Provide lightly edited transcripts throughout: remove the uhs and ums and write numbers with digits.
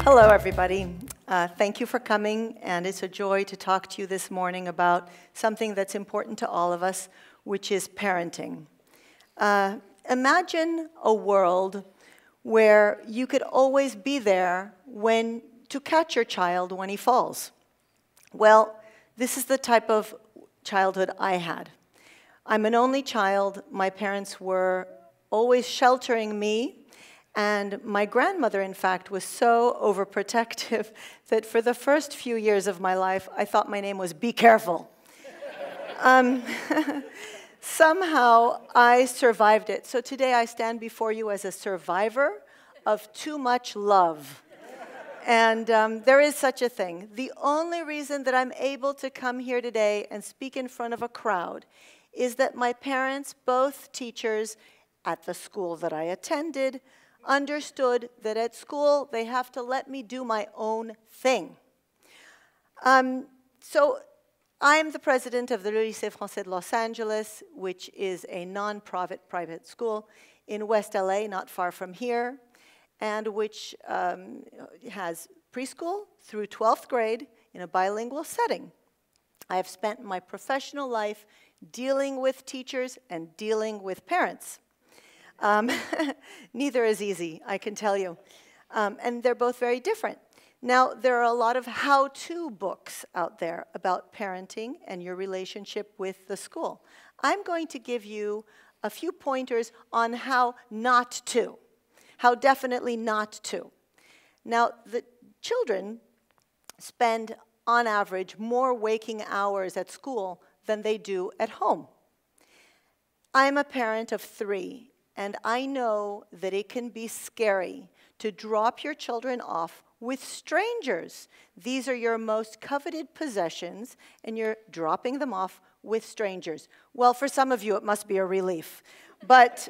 Hello, everybody. Thank you for coming, and it's a joy to talk to you this morning about something that's important to all of us, which is parenting. Imagine a world where you could always be there to catch your child when he falls. Well, this is the type of childhood I had. I'm an only child. My parents were always sheltering me, and my grandmother, in fact, was so overprotective that for the first few years of my life, I thought my name was Be Careful. Somehow, I survived it. So today, I stand before you as a survivor of too much love. And there is such a thing. The only reason that I'm able to come here today and speak in front of a crowd is that my parents, both teachers at the school that I attended, understood that at school they have to let me do my own thing. So I'm the president of the Lycée Francais de Los Angeles, which is a non-profit private school in West LA, not far from here, and which has preschool through 12th grade in a bilingual setting. I have spent my professional life dealing with teachers and dealing with parents. Neither is easy, I can tell you. And they're both very different. Now, there are a lot of how-to books out there about parenting and your relationship with the school. I'm going to give you a few pointers on how not to, how definitely not to. Now, the children spend, on average, more waking hours at school than they do at home. I'm a parent of 3. And I know that it can be scary to drop your children off with strangers. These are your most coveted possessions, and you're dropping them off with strangers. Well, for some of you, it must be a relief. But,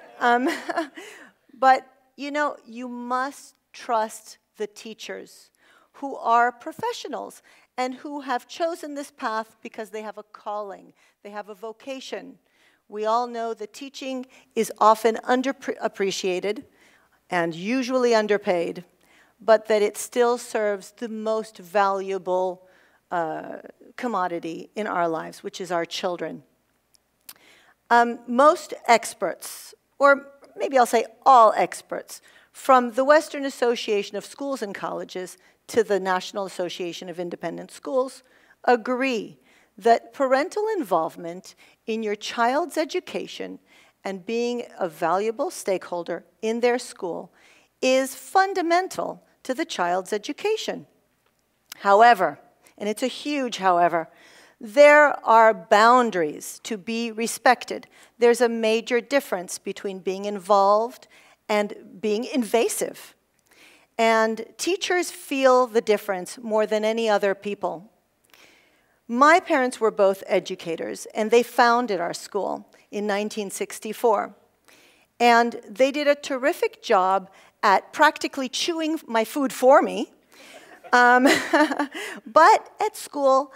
you know, you must trust the teachers who are professionals and who have chosen this path because they have a calling, they have a vocation. We all know that teaching is often underappreciated and usually underpaid, but that it still serves the most valuable commodity in our lives, which is our children. Most experts, or maybe I'll say all experts, from the Western Association of Schools and Colleges to the National Association of Independent Schools, agree that parental involvement in your child's education and being a valuable stakeholder in their school is fundamental to the child's education. However, and it's a huge however, there are boundaries to be respected. There's a major difference between being involved and being invasive. And teachers feel the difference more than any other people. My parents were both educators, and they founded our school in 1964. And they did a terrific job at practically chewing my food for me. But at school,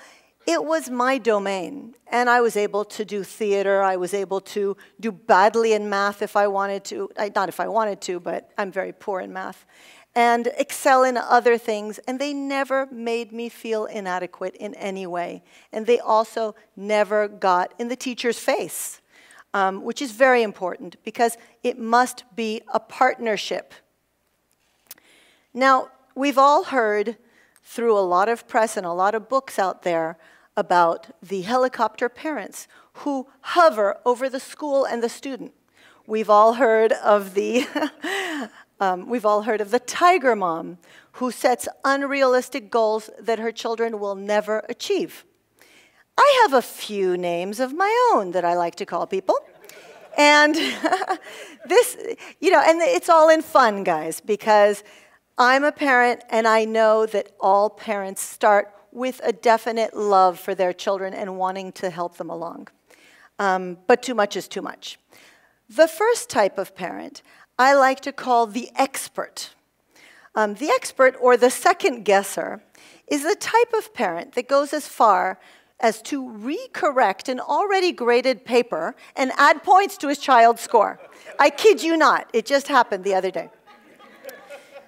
it was my domain, and I was able to do theater. I was able to do badly in math if I wanted to. Not if I wanted to, but I'm very poor in math. And excel in other things, and they never made me feel inadequate in any way. And they also never got in the teacher's face, which is very important because it must be a partnership. Now, we've all heard through a lot of press and a lot of books out there about the helicopter parents who hover over the school and the student. We've all heard of the tiger mom who sets unrealistic goals that her children will never achieve. I have a few names of my own that I like to call people. And this, you know, and it's all in fun, guys, because I'm a parent and I know that all parents start with a definite love for their children and wanting to help them along. But too much is too much. The first type of parent I like to call the expert. The expert, or the second guesser, is the type of parent that goes as far as to re-correct an already graded paper and add points to his child's score. I kid you not, it just happened the other day.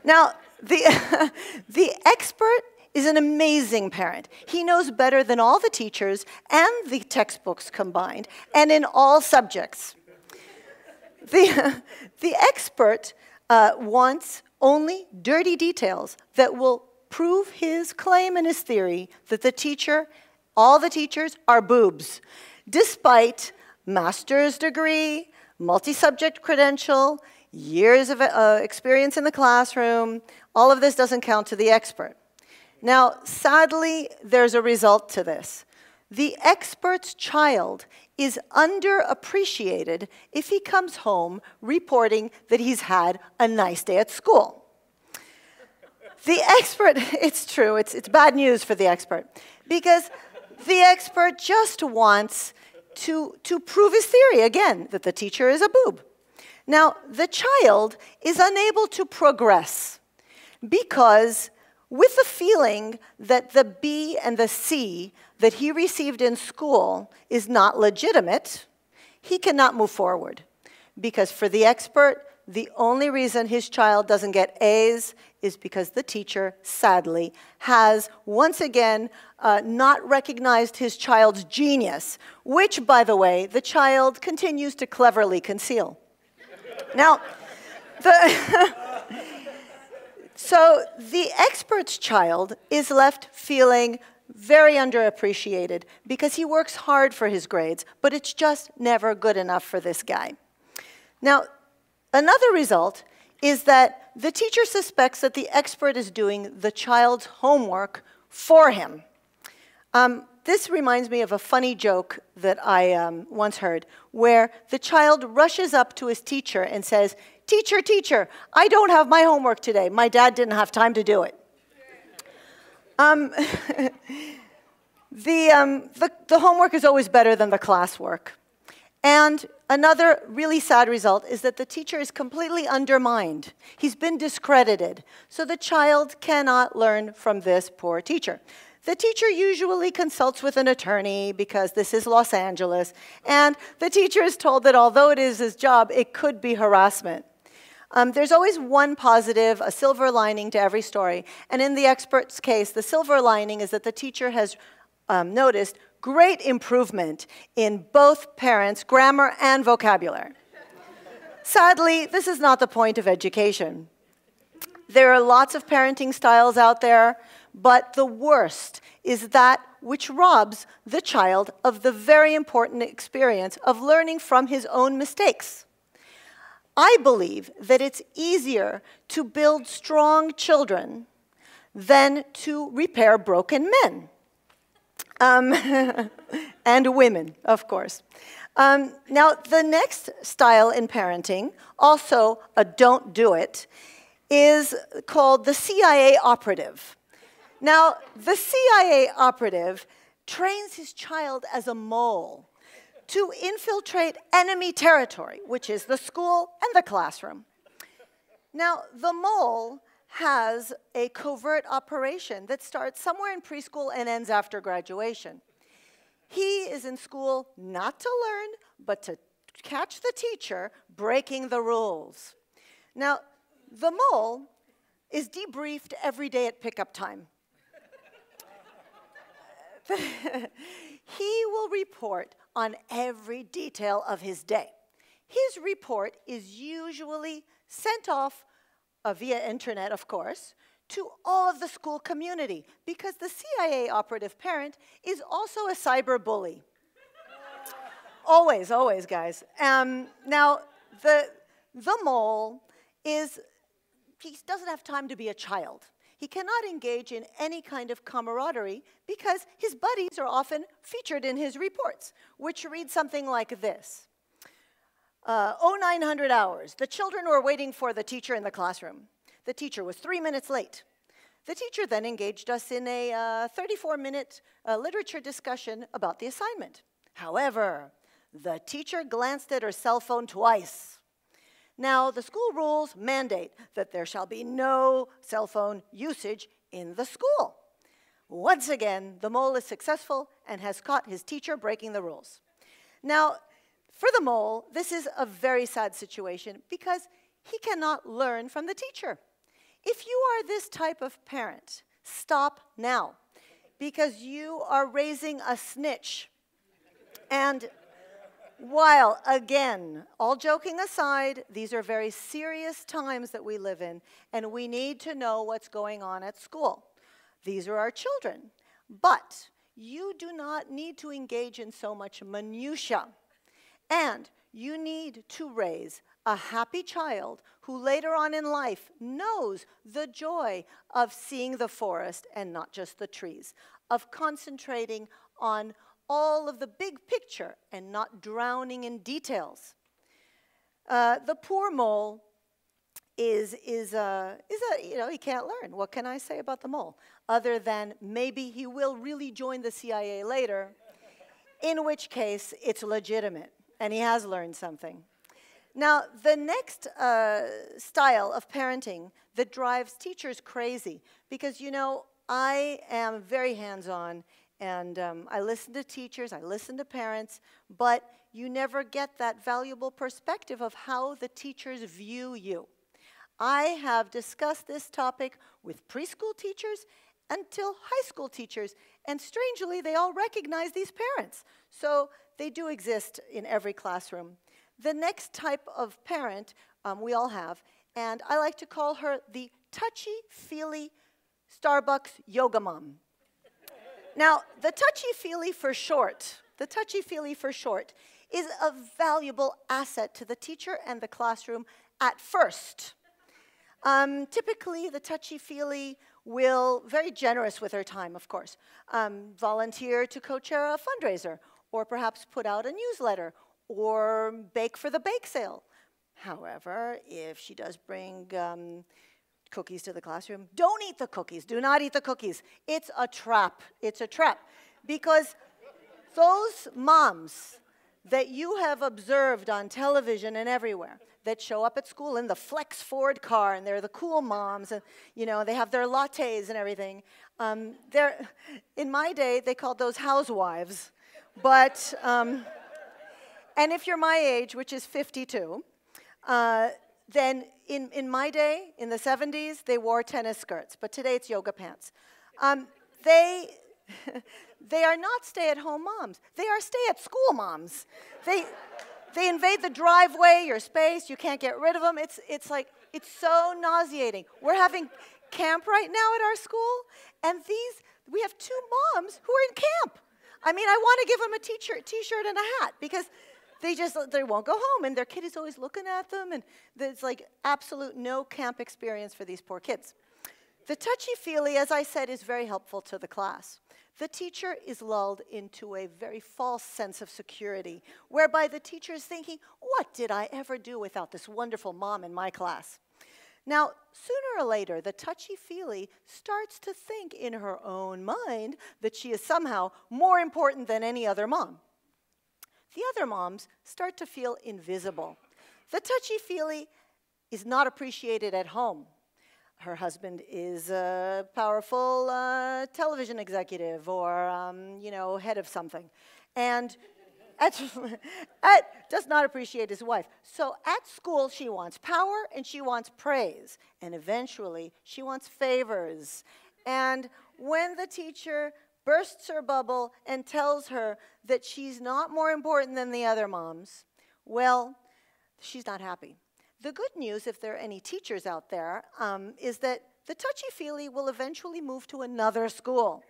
Now, the expert is an amazing parent. He knows better than all the teachers and the textbooks combined, and in all subjects. The expert wants only dirty details that will prove his claim and his theory that all the teachers are boobs, despite master's degree, multi-subject credential, years of experience in the classroom. All of this doesn't count to the expert. Now, sadly, there's a result to this. The expert's child is underappreciated if he comes home reporting that he's had a nice day at school. The expert, it's true, it's bad news for the expert, because the expert just wants to prove his theory, again, that the teacher is a boob. Now, the child is unable to progress because with the feeling that the B and the C that he received in school is not legitimate, he cannot move forward. Because for the expert, the only reason his child doesn't get A's is because the teacher, sadly, has once again not recognized his child's genius, which, by the way, the child continues to cleverly conceal. Now, so the expert's child is left feeling very underappreciated because he works hard for his grades, but it's just never good enough for this guy. Now, another result is that the teacher suspects that the expert is doing the child's homework for him. This reminds me of a funny joke that I once heard, where the child rushes up to his teacher and says, "Teacher, teacher, I don't have my homework today. My dad didn't have time to do it." The homework is always better than the classwork. And another really sad result is that the teacher is completely undermined. He's been discredited. So the child cannot learn from this poor teacher. The teacher usually consults with an attorney because this is Los Angeles, and the teacher is told that although it is his job, it could be harassment. There's always one positive, a silver lining to every story, and in the expert's case, the silver lining is that the teacher has noticed great improvement in both parents' grammar and vocabulary. Sadly, this is not the point of education. There are lots of parenting styles out there, but the worst is that which robs the child of the very important experience of learning from his own mistakes. I believe that it's easier to build strong children than to repair broken men. And women, of course. Now, the next style in parenting, also a don't do it, is called the Cia Operative. Now, the Cia Operative trains his child as a mole to infiltrate enemy territory, which is the school and the classroom. Now, the mole has a covert operation that starts somewhere in preschool and ends after graduation. He is in school not to learn, but to catch the teacher breaking the rules. Now, the mole is debriefed every day at pickup time. He will report on every detail of his day. His report is usually sent off via internet, of course, to all of the school community, because the Cia operative parent is also a cyber bully. Always, always, guys. Now, the mole he doesn't have time to be a child. He cannot engage in any kind of camaraderie because his buddies are often featured in his reports, which read something like this. 0900 hours. The children were waiting for the teacher in the classroom. The teacher was 3 minutes late. The teacher then engaged us in a 34-minute literature discussion about the assignment. However, the teacher glanced at her cell phone twice. Now, the school rules mandate that there shall be no cell phone usage in the school. Once again, the mole is successful and has caught his teacher breaking the rules. Now, for the mole, this is a very sad situation because he cannot learn from the teacher. If you are this type of parent, stop now, because you are raising a snitch. And while, again, all joking aside, these are very serious times that we live in, and we need to know what's going on at school. These are our children. But you do not need to engage in so much minutia. And you need to raise a happy child who later on in life knows the joy of seeing the forest and not just the trees, of concentrating on all of the big picture and not drowning in details. The poor mole is he can't learn. What can I say about the mole? Other than maybe he will really join the CIA later, in which case it's legitimate and he has learned something. Now, the next style of parenting that drives teachers crazy, because, I am very hands-on, and I listen to teachers, I listen to parents, but you never get that valuable perspective of how the teachers view you. I have discussed this topic with preschool teachers until high school teachers, and strangely, they all recognize these parents. So they do exist in every classroom. The next type of parent we all have, and I like to call her the Touchy-Feely Starbucks yoga mom. Now, the Touchy-Feely for short, is a valuable asset to the teacher and the classroom at first. Typically, the Touchy-Feely will, very generous with her time, of course, volunteer to co-chair a fundraiser, or perhaps put out a newsletter, or bake for the bake sale. However, if she does bring cookies to the classroom, don't eat the cookies. Do not eat the cookies. It's a trap. It's a trap. Because those moms that you have observed on television and everywhere that show up at school in the Flex Ford car, and they're the cool moms, and they have their lattes and everything. In my day, they called those housewives. But and if you're my age, which is 52, then in my day, in the 70s, they wore tennis skirts. But today, it's yoga pants. They are not stay-at-home moms. They are stay-at-school moms. They invade the driveway, your space. You can't get rid of them. It's so nauseating. We're having camp right now at our school, and we have two moms who are in camp. I mean, I want to give them a t-shirt and a hat, because they won't go home, and their kid is always looking at them, and there's like absolute no camp experience for these poor kids. The Touchy-Feely, as I said, is very helpful to the class. The teacher is lulled into a very false sense of security, whereby the teacher is thinking, what did I ever do without this wonderful mom in my class? Now, sooner or later, the Touchy-Feely starts to think in her own mind that she is somehow more important than any other mom. The other moms start to feel invisible. The Touchy-Feely is not appreciated at home. Her husband is a powerful television executive or, head of something. And does not appreciate his wife. So at school, she wants power and she wants praise. And eventually, she wants favors. And when the teacher bursts her bubble and tells her that she's not more important than the other moms, well, she's not happy. The good news, if there are any teachers out there, is that the Touchy-Feely will eventually move to another school.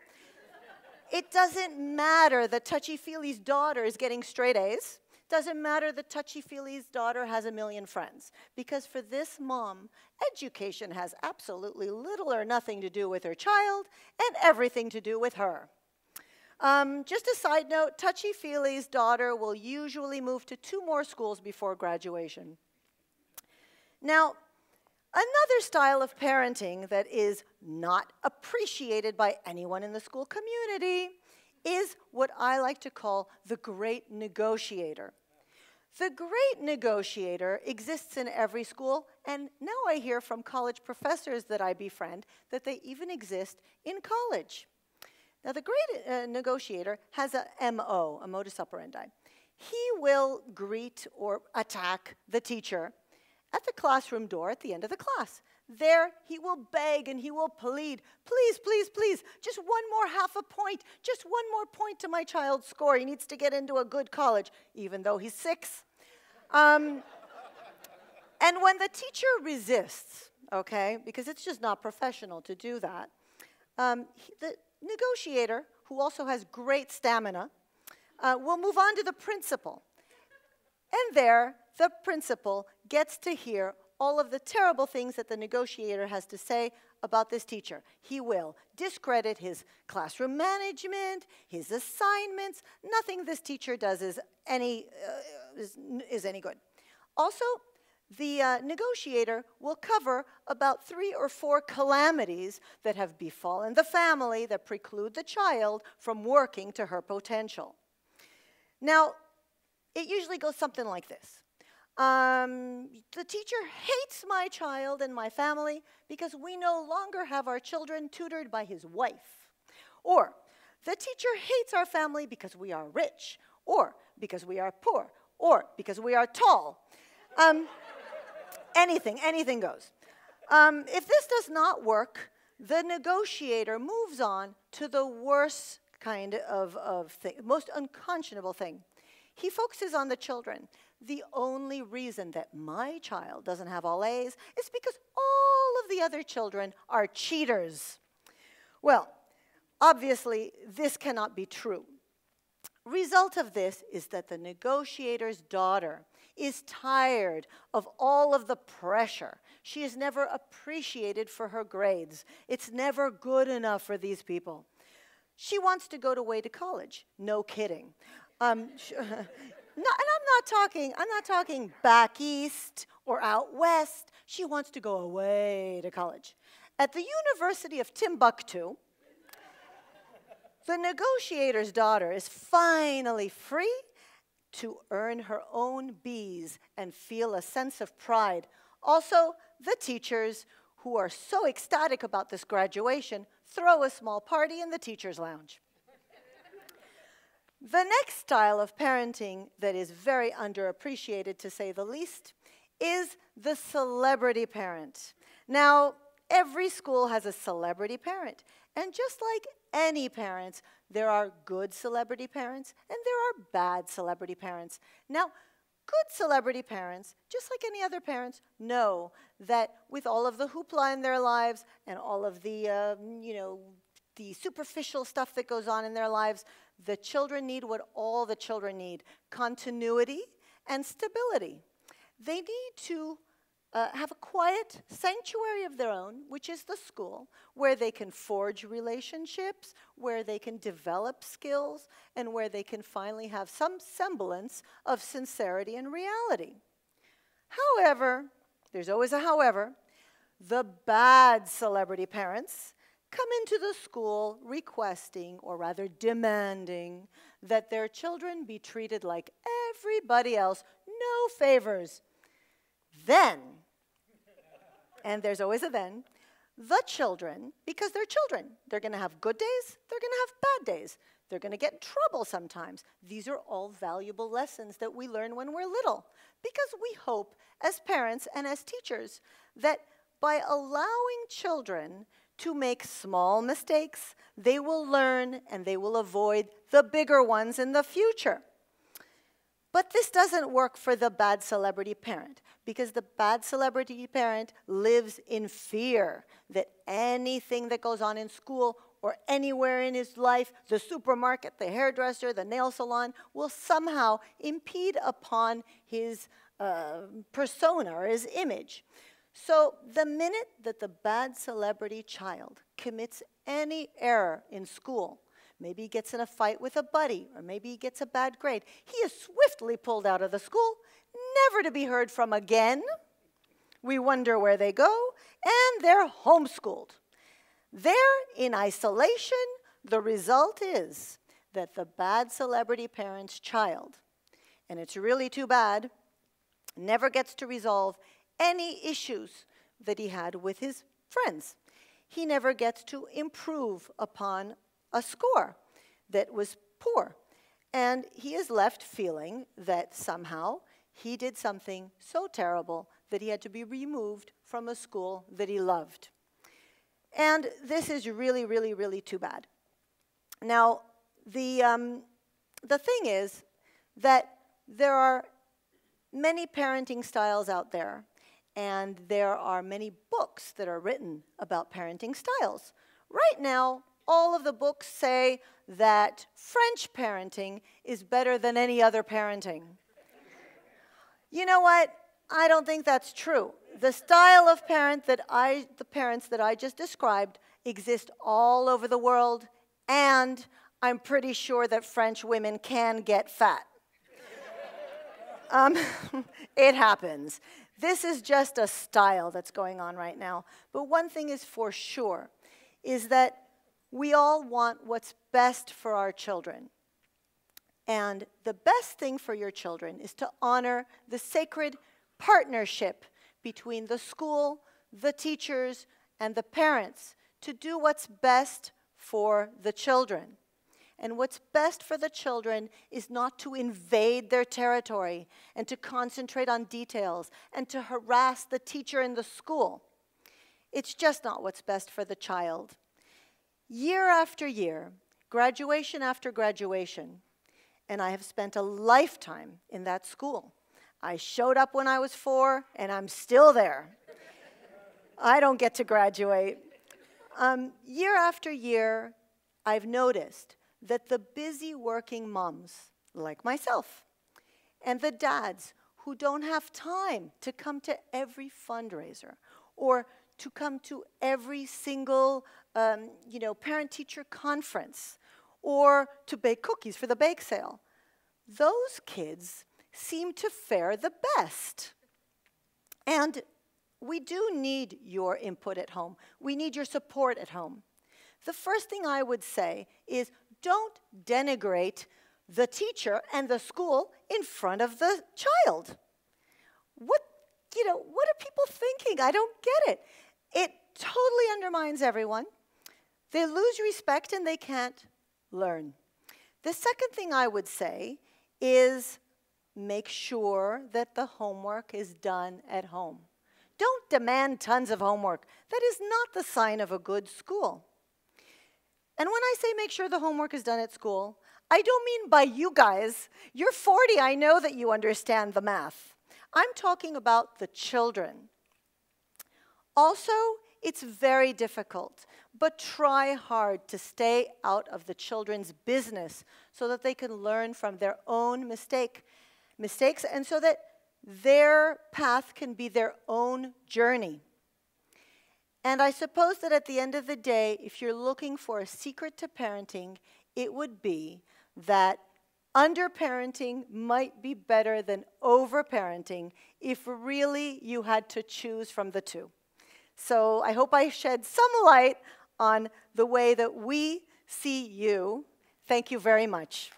It doesn't matter that Touchy-Feely's daughter is getting straight A's. Doesn't matter that Touchy-Feely's daughter has a million friends. Because for this mom, education has absolutely little or nothing to do with her child and everything to do with her. Just a side note, Touchy-Feely's daughter will usually move to 2 more schools before graduation. Now, another style of parenting that is not appreciated by anyone in the school community is what I like to call the Great Negotiator. The Great Negotiator exists in every school, and now I hear from college professors that I befriend that they even exist in college. Now, the Great Negotiator has a MO, a modus operandi. He will greet or attack the teacher at the classroom door at the end of the class. There he will beg and he will plead, please, please, please, just one more half a point, just one more point to my child's score. He needs to get into a good college, even though he's 6. And when the teacher resists, okay, because it's just not professional to do that, the negotiator, who also has great stamina, will move on to the principal. And there, the principal gets to hear all of the terrible things that the negotiator has to say about this teacher. He will discredit his classroom management, his assignments. Nothing this teacher does is any good. Also, the negotiator will cover about 3 or 4 calamities that have befallen the family that preclude the child from working to her potential. Now, it usually goes something like this. The teacher hates my child and my family because we no longer have our children tutored by his wife. Or, the teacher hates our family because we are rich, or because we are poor, or because we are tall. Anything goes. If this does not work, the negotiator moves on to the worst kind of thing, most unconscionable thing. He focuses on the children. The only reason that my child doesn't have all A's is because all of the other children are cheaters. Well, obviously, this cannot be true. Result of this is that the negotiator's daughter is tired of all of the pressure. She is never appreciated for her grades. It's never good enough for these people. She wants to go away to college. No kidding. And I'm not talking back east or out west. She wants to go away to college. At the University of Timbuktu, the negotiator's daughter is finally free to earn her own B's and feel a sense of pride. Also, the teachers, who are so ecstatic about this graduation, throw a small party in the teacher's lounge. The next style of parenting that is very underappreciated, to say the least, is the celebrity parent. Now, every school has a celebrity parent. And just like any parents, there are good celebrity parents and there are bad celebrity parents. Now, good celebrity parents, just like any other parents, know that with all of the hoopla in their lives and all of the, the superficial stuff that goes on in their lives, the children need what all the children need: continuity and stability. They need to have a quiet sanctuary of their own, which is the school, where they can forge relationships, where they can develop skills, and where they can finally have some semblance of sincerity and reality. However, there's always a however, the bad celebrity parents come into the school requesting, or rather demanding, that their children be treated like everybody else, no favors. Then, and there's always a then, the children, because they're children, they're going to have good days, they're going to have bad days, they're going to get in trouble sometimes. These are all valuable lessons that we learn when we're little, because we hope as parents and as teachers that by allowing children to make small mistakes, they will learn and they will avoid the bigger ones in the future. But this doesn't work for the bad celebrity parent, because the bad celebrity parent lives in fear that anything that goes on in school or anywhere in his life, the supermarket, the hairdresser, the nail salon, will somehow impede upon his persona or his image. So the minute that the bad celebrity child commits any error in school, maybe he gets in a fight with a buddy, or maybe he gets a bad grade, he is swiftly pulled out of the school, never to be heard from again. We wonder where they go, and they're homeschooled. There, in isolation, the result is that the bad celebrity parent's child, and it's really too bad, never gets to resolve any issues that he had with his friends. He never gets to improve upon a score that was poor. And he is left feeling that somehow he did something so terrible that he had to be removed from a school that he loved. And this is really, really, really too bad. Now, the thing is that there are many parenting styles out there, and there are many books that are written about parenting styles. Right now, all of the books say that French parenting is better than any other parenting. You know what? I don't think that's true. The style of the parents that I just described exist all over the world, and I'm pretty sure that French women can get fat. It happens. This is just a style that's going on right now. But one thing is for sure, is that we all want what's best for our children. And the best thing for your children is to honor the sacred partnership between the school, the teachers, and the parents to do what's best for the children. And what's best for the children is not to invade their territory and to concentrate on details and to harass the teacher in the school. It's just not what's best for the child. Year after year, graduation after graduation, and I have spent a lifetime in that school. I showed up when I was 4, and I'm still there. I don't get to graduate. Year after year, I've noticed that the busy working moms, like myself, and the dads who don't have time to come to every fundraiser or to come to every single parent-teacher conference or to bake cookies for the bake sale, those kids seem to fare the best. And we do need your input at home. We need your support at home. The first thing I would say is don't denigrate the teacher and the school in front of the child. What are people thinking? I don't get it. It totally undermines everyone. They lose respect and they can't learn. The second thing I would say is make sure that the homework is done at home. Don't demand tons of homework. That is not the sign of a good school. And when I say make sure the homework is done at school, I don't mean by you guys. You're 40, I know that you understand the math. I'm talking about the children. Also, it's very difficult, but try hard to stay out of the children's business so that they can learn from their own mistakes and so that their path can be their own journey. And I suppose that at the end of the day, if you're looking for a secret to parenting, it would be that underparenting might be better than overparenting if really you had to choose from the two. So I hope I shed some light on the way that we see you. Thank you very much.